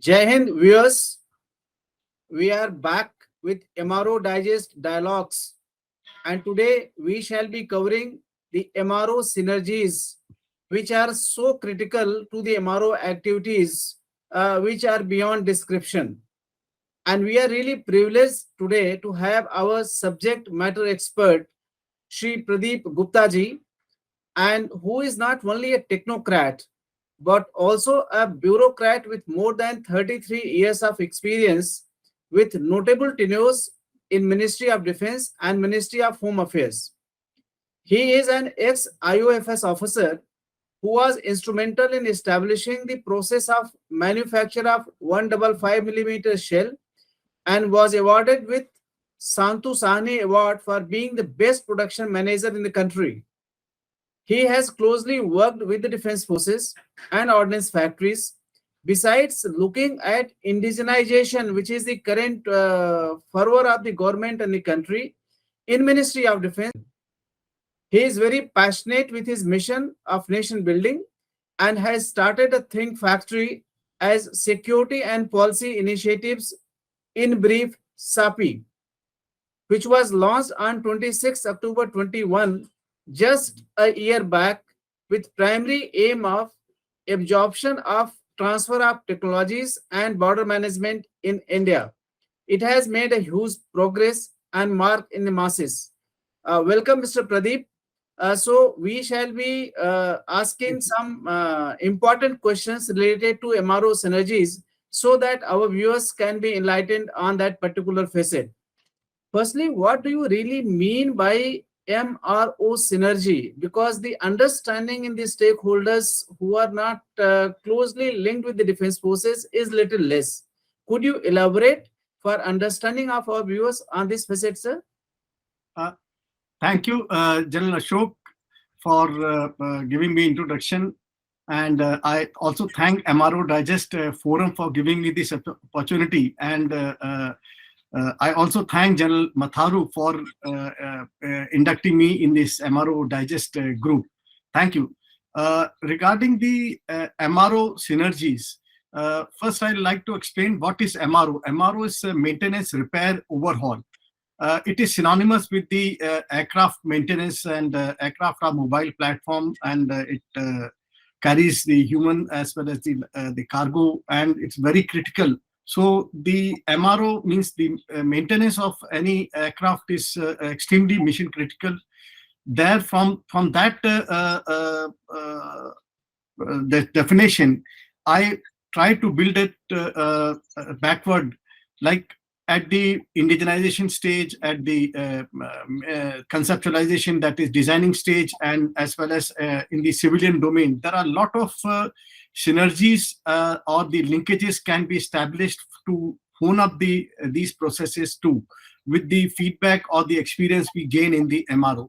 Jai Hind viewers, we are back with MRO Digest Dialogues, and today we shall be covering the MRO synergies, which are so critical to the MRO activities, which are beyond description. And we are really privileged today to have our subject matter expert, Shri Pradeep Gupta ji, and who is not only a technocrat but also a bureaucrat with more than 33 years of experience with notable tenures in Ministry of Defense and Ministry of Home Affairs. He is an ex-IOFS officer who was instrumental in establishing the process of manufacture of 155 millimeter shell and was awarded with Santu Sahni Award for being the best production manager in the country. He has closely worked with the defense forces and ordnance factories. Besides looking at indigenization, which is the current fervor of the government and the country in Ministry of Defense, he is very passionate with his mission of nation building and has started a think factory as security and policy initiatives, in brief SAPI, which was launched on 26 October 21, just a year back, with primary aim of absorption of transfer of technologies and border management in India. It has made a huge progress and mark in the masses. Welcome, Mr. Pradeep. So we shall be asking some important questions related to MRO synergies so that our viewers can be enlightened on that particular facet. Firstly, what do you really mean by MRO synergy? Because the understanding in the stakeholders who are not closely linked with the defense forces is little less. Could you elaborate for understanding of our viewers on this facet, sir? Thank you, General Ashok, for giving me introduction. And I also thank MRO Digest Forum for giving me this opportunity. And I also thank General Matharu for inducting me in this MRO Digest group. Thank you. Regarding the MRO synergies, first I'd like to explain what is MRO. MRO is maintenance, repair, overhaul. It is synonymous with the aircraft maintenance, and aircraft are mobile platform, and it carries the human as well as the cargo, and it's very critical. So the MRO means the maintenance of any aircraft is extremely mission critical. There, from that the definition, I try to build it backward, like at the indigenization stage, at the conceptualization, that is designing stage, and as well as in the civilian domain, there are a lot of synergies or the linkages can be established to hone up these processes too, with the feedback or the experience we gain in the MRO.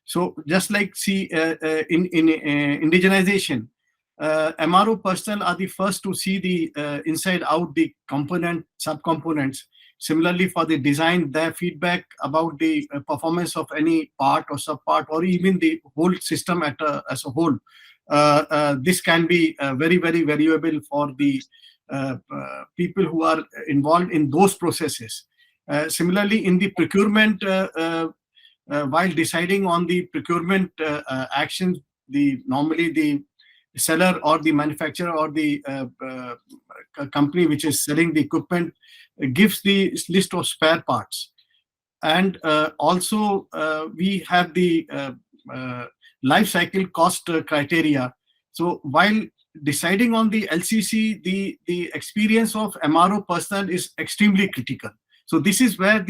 So just like see in indigenization, MRO personnel are the first to see the inside out the component, subcomponents. Similarly, for the design, their feedback about the performance of any part or subpart, or even the whole system as a whole, this can be very, very valuable for the people who are involved in those processes. Similarly, in the procurement, while deciding on the procurement actions, normally the seller or the manufacturer or the company which is selling the equipment gives the list of spare parts. And also we have the life cycle cost criteria. So while deciding on the LCC, the experience of MRO personnel is extremely critical. So this is where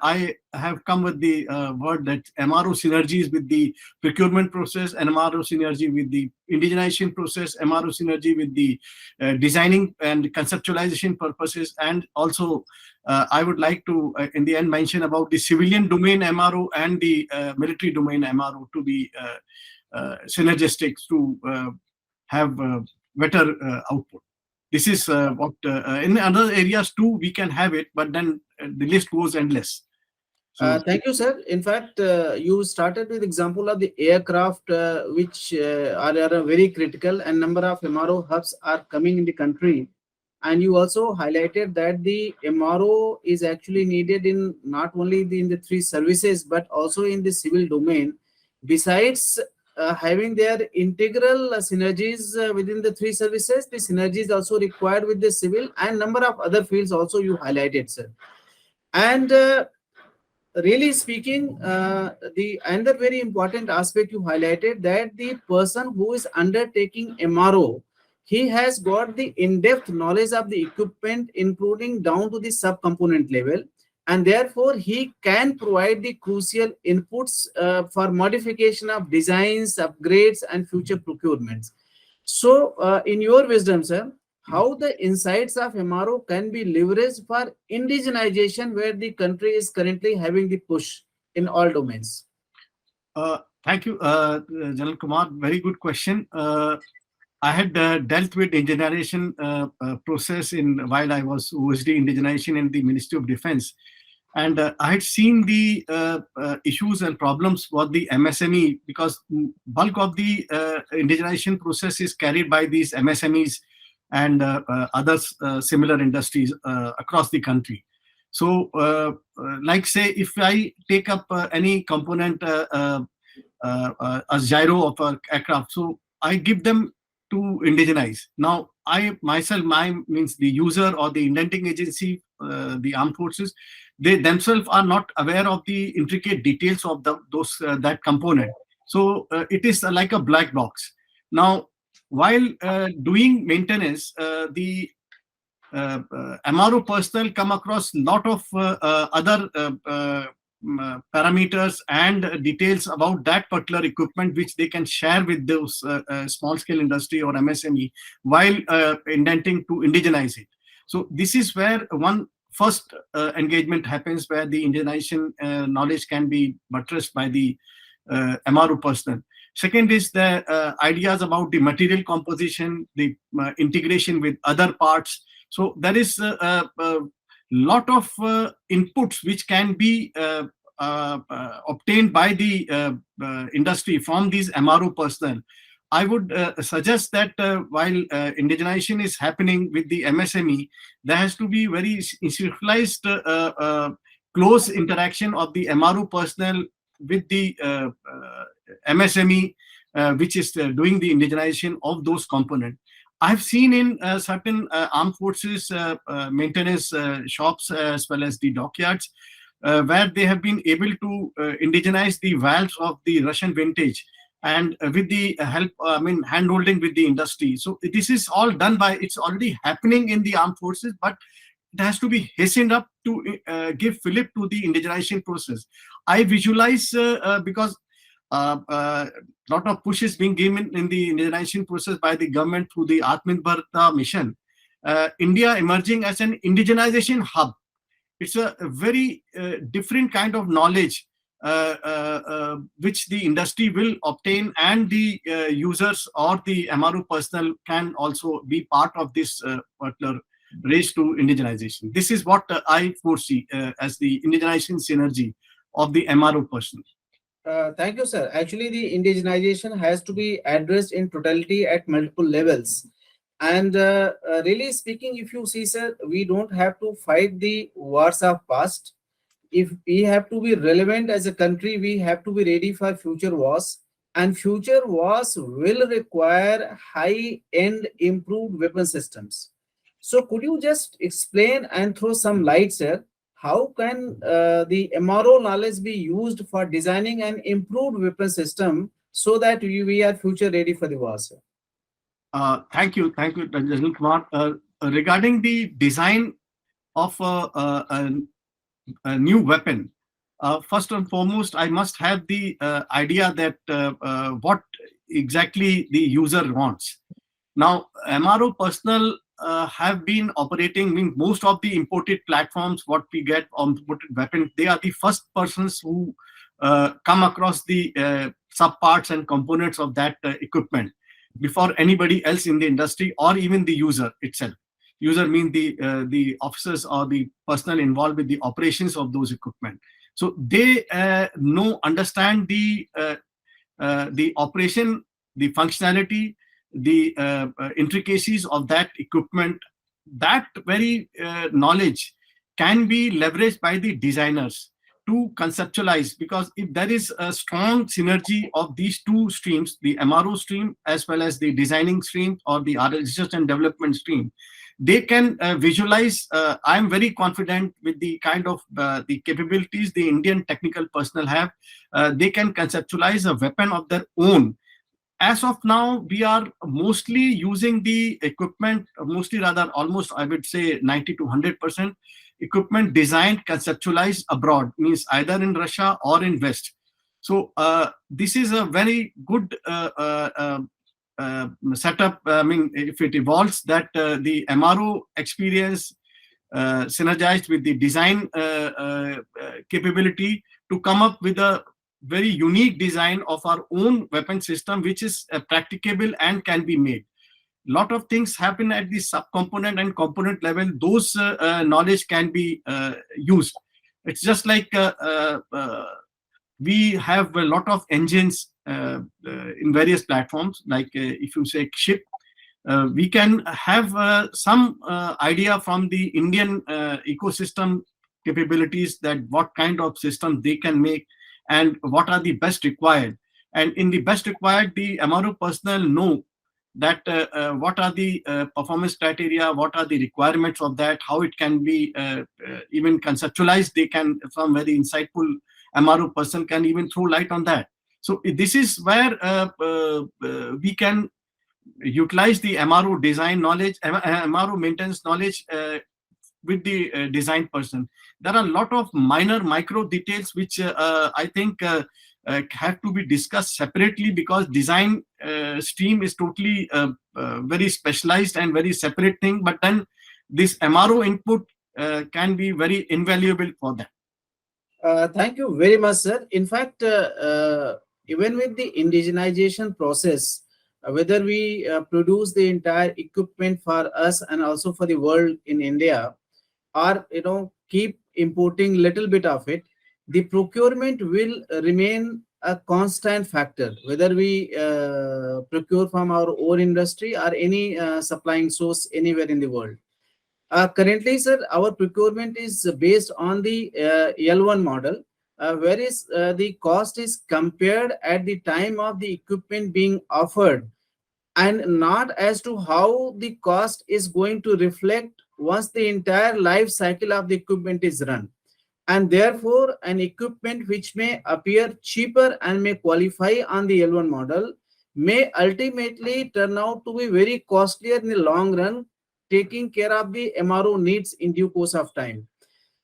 I have come with the word that MRO synergies with the procurement process, and MRO synergy with the indigenization process, MRO synergy with the designing and conceptualization purposes. And also I would like to in the end mention about the civilian domain MRO and the military domain MRO to be synergistic to have better output. This is what in other areas too we can have it, but then the list goes endless. So, thank you, sir. In fact, you started with example of the aircraft, which are very critical, and number of MRO hubs are coming in the country. And you also highlighted that the MRO is actually needed in not only in the three services but also in the civil domain. Besides having their integral synergies within the three services, the synergies also required with the civil and number of other fields also you highlighted, sir. And really speaking, the another very important aspect you highlighted that the person who is undertaking MRO, he has got the in-depth knowledge of the equipment, including down to the sub-component level, and therefore he can provide the crucial inputs for modification of designs, upgrades, and future procurements. So, in your wisdom, sir, how the insights of MRO can be leveraged for indigenization, where the country is currently having the push in all domains? Thank you, General Kumar. Very good question. I had dealt with indigenization process in while I was OSD indigenization in the Ministry of Defense, and I had seen the issues and problems for the MSME, because bulk of the indigenization process is carried by these MSMEs and other similar industries across the country. So, like say, if I take up any component, a gyro of a aircraft, so I give them to indigenize. Now, I myself, my means the user or the indenting agency, the armed forces, they themselves are not aware of the intricate details of those that component. So it is like a black box. Now, while doing maintenance, the MRO personnel come across lot of other parameters and details about that particular equipment, which they can share with those small scale industry or MSME while indenting to indigenize it. So this is where one first engagement happens, where the indigenization knowledge can be buttressed by the MRO personnel. Second is the ideas about the material composition, the integration with other parts. So there is a lot of inputs which can be obtained by the industry from these MRO personnel. I would suggest that while indigenization is happening with the MSME, there has to be very institutionalized close interaction of the MRO personnel with the MSME, which is doing the indigenization of those components. I've seen in certain armed forces maintenance shops as well as the dockyards, where they have been able to indigenize the valves of the Russian vintage, and with the help, hand-holding with the industry. So this is all done by, it's already happening in the armed forces, but it has to be hastened up to give fillip to the indigenization process. I visualize because lot of push is being given in the indigenization process by the government through the Atmanirbharta mission. India emerging as an indigenization hub. It's a very different kind of knowledge which the industry will obtain, and the users or the MRO personnel can also be part of this particular race to indigenization. This is what I foresee as the indigenization synergy of the MRO personnel. Thank you, sir. Actually, the indigenization has to be addressed in totality at multiple levels. And really speaking, if you see, sir, we don't have to fight the wars of past. If we have to be relevant as a country, we have to be ready for future wars. And future wars will require high-end improved weapon systems. So could you just explain and throw some light, sir? How can the MRO knowledge be used for designing an improved weapon system so that we are future ready for the war, sir? Thank you, General Kumar. Regarding the design of a new weapon, first and foremost, I must have the idea that what exactly the user wants. Now, MRO personnel have been operating, mean most of the imported platforms, what we get on imported weapons, they are the first persons who come across the subparts and components of that equipment before anybody else in the industry or even the user itself. User means the officers or the personnel involved with the operations of those equipment. So they understand the operation, the functionality, the intricacies of that equipment that very knowledge can be leveraged by the designers to conceptualize, because if there is a strong synergy of these two streams, the MRO stream as well as the designing stream or the research and development stream, they can visualize. I'm very confident with the kind of the capabilities the Indian technical personnel have. They can conceptualize a weapon of their own. As of now, we are mostly using the equipment, mostly rather almost, I would say 90 to 100% equipment designed, conceptualized abroad, means either in Russia or in West. So this is a very good setup. I mean, if it evolves, that the MRO experience synergized with the design capability to come up with a very unique design of our own weapon system, which is practicable and can be made. Lot of things happen at the subcomponent and component level. Those knowledge can be used. It's just like we have a lot of engines in various platforms. Like if you say ship, we can have some idea from the Indian ecosystem capabilities, that what kind of system they can make and what are the best required. And in the best required, the MRO personnel know that what are the performance criteria, what are the requirements of that, how it can be even conceptualized. They can, from very insightful MRO person, can even throw light on that. So this is where we can utilize the MRO design knowledge, MRO maintenance knowledge with the design person. There are a lot of minor micro details which I think have to be discussed separately, because design stream is totally very specialized and very separate thing. But then this MRO input can be very invaluable for that. Thank you very much, sir. In fact, even with the indigenization process, whether we produce the entire equipment for us and also for the world in India, or keep importing little bit of it, the procurement will remain a constant factor, whether we procure from our own industry or any supplying source anywhere in the world. Currently, sir, our procurement is based on the L1 model, whereas the cost is compared at the time of the equipment being offered, and not as to how the cost is going to reflect once the entire life cycle of the equipment is run. And therefore, an equipment which may appear cheaper and may qualify on the L1 model may ultimately turn out to be very costlier in the long run, taking care of the MRO needs in due course of time.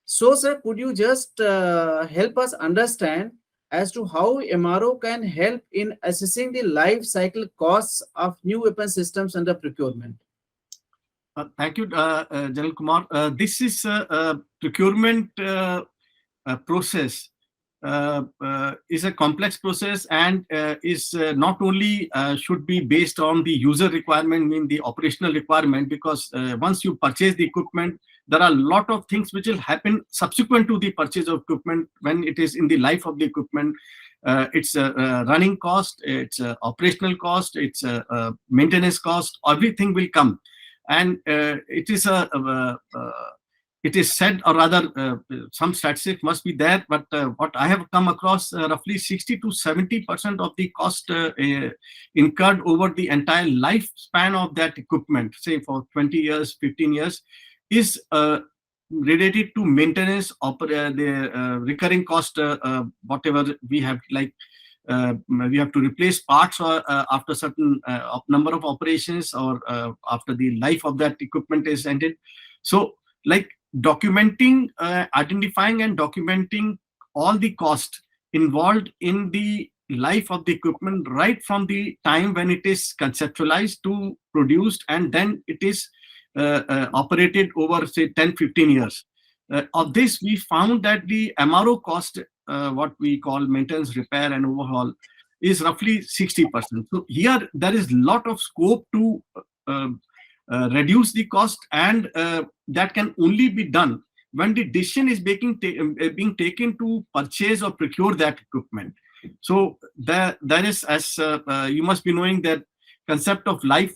So, sir, could you just help us understand as to how MRO can help in assessing the life cycle costs of new weapon systems under procurement? Thank you, General Kumar. This is a procurement process. Is a complex process, and is not only should be based on the user requirement, mean the operational requirement, because once you purchase the equipment, there are a lot of things which will happen subsequent to the purchase of equipment when it is in the life of the equipment. It's a running cost, it's a operational cost, it's a maintenance cost, everything will come. And it is said, or rather some statistics must be there, but what I have come across, roughly 60 to 70% of the cost incurred over the entire lifespan of that equipment, say for 20 years, 15 years, is related to maintenance, the recurring cost, whatever we have, like we have to replace parts or after certain number of operations, or after the life of that equipment is ended. So like documenting, identifying and documenting all the cost involved in the life of the equipment, right from the time when it is conceptualized to produced, and then it is operated over say 10-15 years. Of this, we found that the MRO cost, what we call maintenance, repair and overhaul, is roughly 60%. So here there is a lot of scope to reduce the cost, and that can only be done when the decision is being taken to purchase or procure that equipment. So there is, as you must be knowing, that concept of life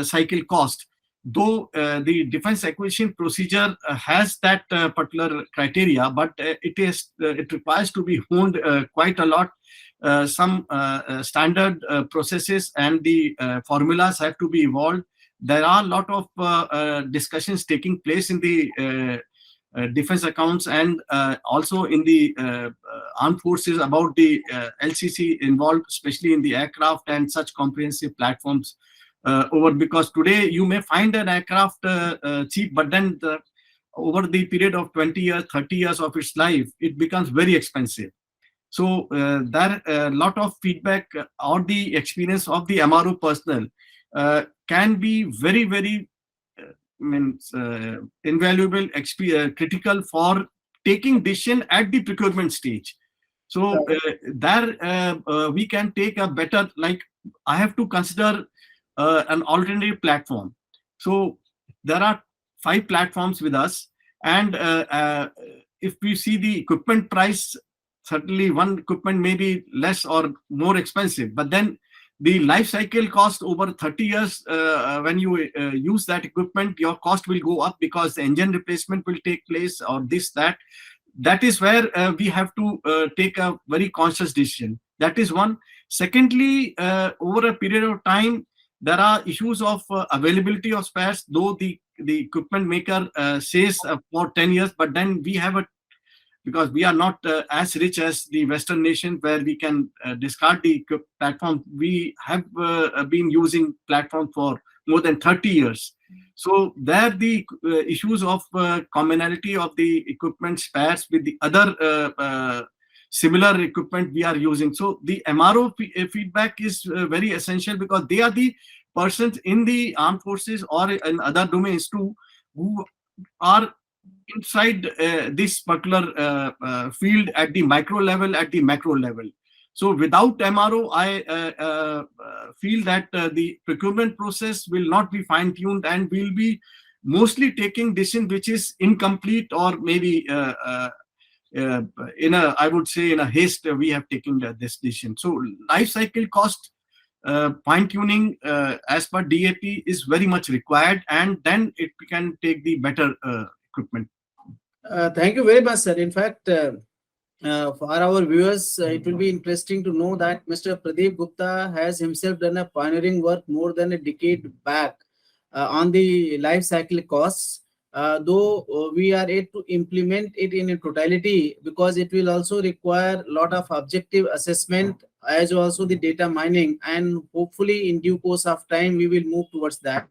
cycle cost. though the defense acquisition procedure has that particular criteria, but it requires to be honed quite a lot. Some standard processes and the formulas have to be evolved. There are a lot of discussions taking place in the defense accounts and also in the armed forces about the LCC involved, especially in the aircraft and such comprehensive platforms over, because today you may find an aircraft cheap, but then over the period of 20 years, 30 years of its life, it becomes very expensive. So there a lot of feedback or the experience of the MRO personnel can be very, very means invaluable, critical for taking decision at the procurement stage. So there we can take a better, like I have to consider an alternative platform. So there are 5 platforms with us, and if we see the equipment price, certainly one equipment may be less or more expensive, but then the life cycle cost over 30 years, when you use that equipment, your cost will go up because the engine replacement will take place or this, that. That is where we have to take a very conscious decision. That is one. Secondly, over a period of time, there are issues of availability of spares, though the equipment maker says for 10 years, but then we have because we are not as rich as the Western nations where we can discard the platform. We have been using platform for more than 30 years. So there the issues of commonality of the equipment spares with the other similar equipment we are using. So the MRO feedback is very essential, because they are the persons in the armed forces or in other domains too, who are inside this particular field at the micro level, at the macro level. So without MRO, I feel that the procurement process will not be fine-tuned and will be mostly taking decision which is incomplete, or maybe in a, I would say, in a haste we have taken this decision. So life cycle cost fine-tuning as per DAP is very much required, and then it can take the better equipment. Thank you very much, sir. In fact, for our viewers, it will be interesting to know that Mr. Pradeep Gupta has himself done a pioneering work more than a decade back on the life cycle costs. Though we are yet to implement it in a totality, because it will also require a lot of objective assessment as also the data mining, and hopefully in due course of time we will move towards that.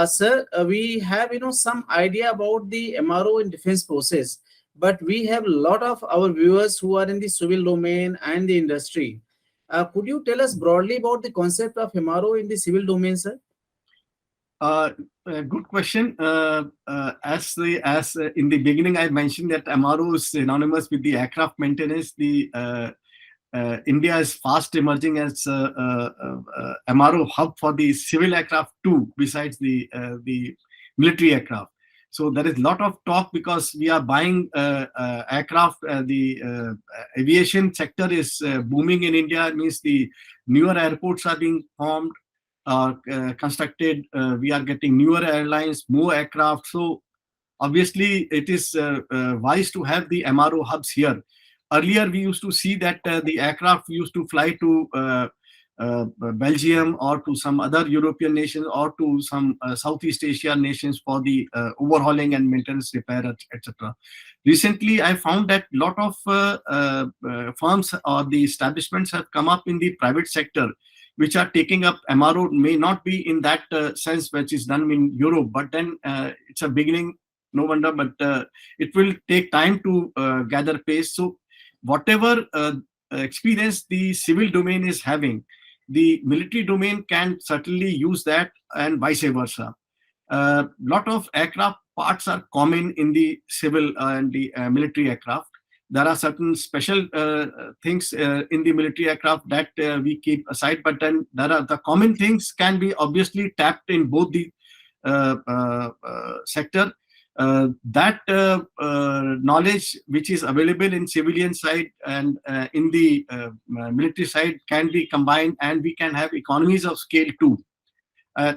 Sir, we have some idea about the MRO in defense process, but we have a lot of our viewers who are in the civil domain and the industry. Could you tell us broadly about the concept of MRO in the civil domain, sir? Good question. As in the beginning, I mentioned that MRO is synonymous with the aircraft maintenance. India is fast emerging as MRO hub for the civil aircraft too, besides the military aircraft. So there is a lot of talk because we are buying aircraft. The aviation sector is booming in India. It means the newer airports are being formed, constructed. We are getting newer airlines, more aircraft. So obviously it is wise to have the MRO hubs here. Earlier, we used to see that the aircraft used to fly to Belgium or to some other European nations or to some Southeast Asia nations for the overhauling and maintenance, repair, etc. Recently, I found that a lot of firms or the establishments have come up in the private sector, which are taking up MRO. May not be in that sense which is done in Europe, but then it's a beginning, no wonder, but it will take time to gather pace. So whatever experience the civil domain is having, the military domain can certainly use that, and vice versa. Lot of aircraft parts are common in the civil and the military aircraft. There are certain special things in the military aircraft that we keep aside, but then there are the common things can be obviously tapped in both the sector. That knowledge which is available in civilian side and in the military side can be combined, and we can have economies of scale too.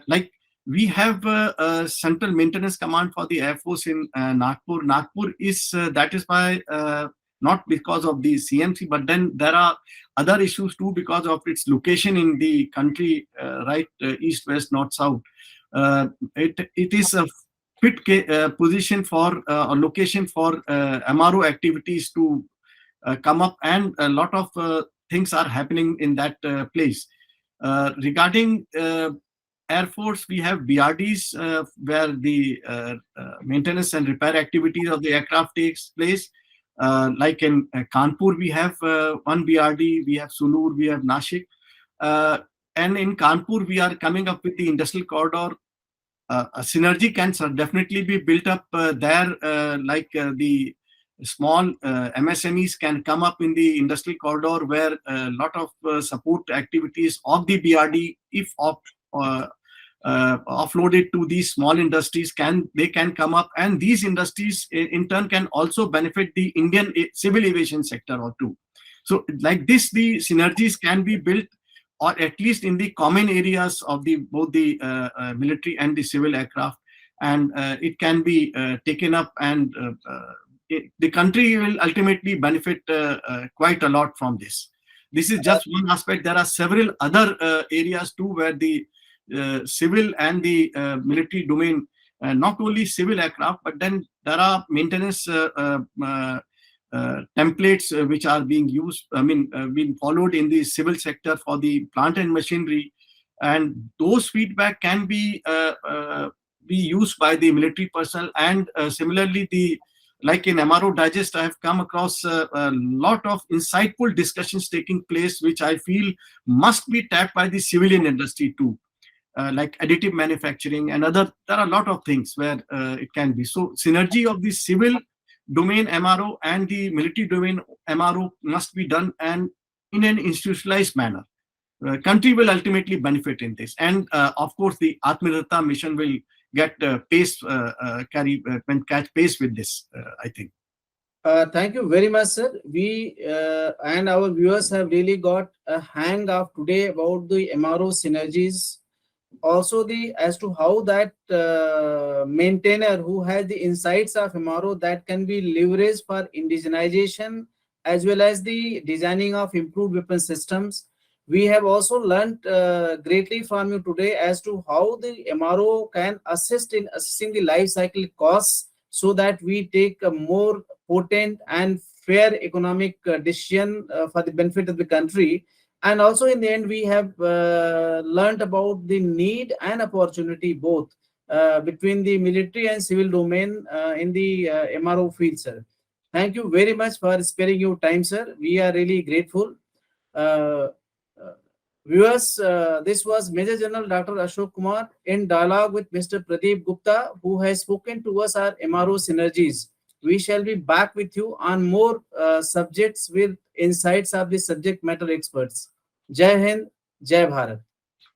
Like We have a central maintenance command for the Air Force in Nagpur. Nagpur is that is why not because of the CMC, but then there are other issues too because of its location in the country, right, east, west, north, south. It is a fit position for a location for MRO activities to come up, and a lot of things are happening in that place. Regarding Air Force, we have BRDs where the maintenance and repair activities of the aircraft takes place. Like in Kanpur, we have one BRD, we have Sunur, we have Nashik. And in Kanpur, we are coming up with the industrial corridor. A synergy can definitely be built up there, like the small MSMEs can come up in the industrial corridor where a lot of support activities of the BRD, if uh, offloaded to these small industries, can come up, and these industries in turn can also benefit the Indian civil aviation sector or two. So like this, the synergies can be built, or at least in the common areas of the both the military and the civil aircraft, and it can be taken up, and the country will ultimately benefit quite a lot from this. This is just one aspect. There are several other areas too where the civil and the military domain, not only civil aircraft, but then there are maintenance templates which are being used, being followed in the civil sector for the plant and machinery, and those feedback can be used by the military personnel. And similarly, the like in MRO Digest, I have come across a lot of insightful discussions taking place, which I feel must be tapped by the civilian industry too. Like additive manufacturing and other, there are a lot of things where it can be. So synergy of the civil domain MRO and the military domain MRO must be done, and in an institutionalized manner. Country will ultimately benefit in this, and of course the Atmanirbharta mission will get catch pace with this. I think. Thank you very much, sir. We and our viewers have really got a hang of today about the MRO synergies, also the as to how that maintainer who has the insights of MRO that can be leveraged for indigenization as well as the designing of improved weapon systems. We have also learned greatly from you today as to how the MRO can assist in assessing the life cycle costs so that we take a more potent and fair economic decision for the benefit of the country. And also in the end we have learned about the need and opportunity both between the military and civil domain in the MRO field, sir. Thank you very much for sparing your time, sir. We are really grateful. uh, uh, Viewers, this was Major General Dr. Ashok Kumar in dialogue with Mr. Pradeep Gupta, who has spoken to us our MRO synergies. We shall be back with you on more subjects with insights of the subject matter experts. Jai Hind, Jai Bharat.